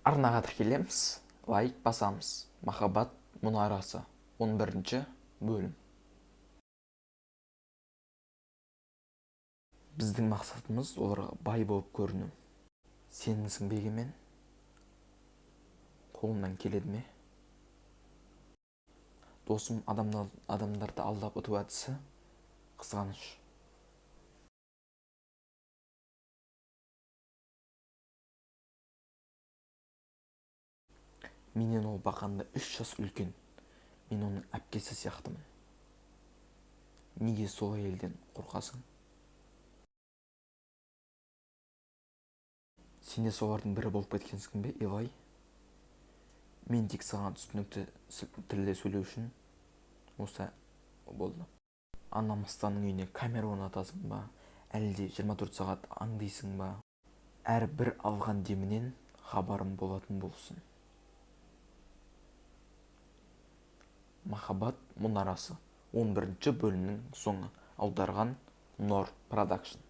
Арнаға тіркелеміз, лайк басамыз. Махаббат мұнарасы 11-ші бөлім. Біздің мақсатымыз оларға бай болып көріну. Сенімсің бе Егемен? Қолымнан келеді ме? Досым адамдарды алдап ұту әдісі қызғаныш. Менен ол бақанда 3 жас үлкен. Мен оның әпкесі сияқтымын. Неге сол әйелден қорқасың? Сен де солардың бірі болып кеткенсің бе, Илай? Мен тек саған түсінікті тілде сөйлеу үшін осы болды. Анамыстаның үйіне камера орнатасың ба, әлде 24 сағат аңдисың ба? Әр бір алған демінен хабарым болатын болсын. Махаббат мұнарасы 11-ші бөлімнің соңы. Аударған Нор Продакшн.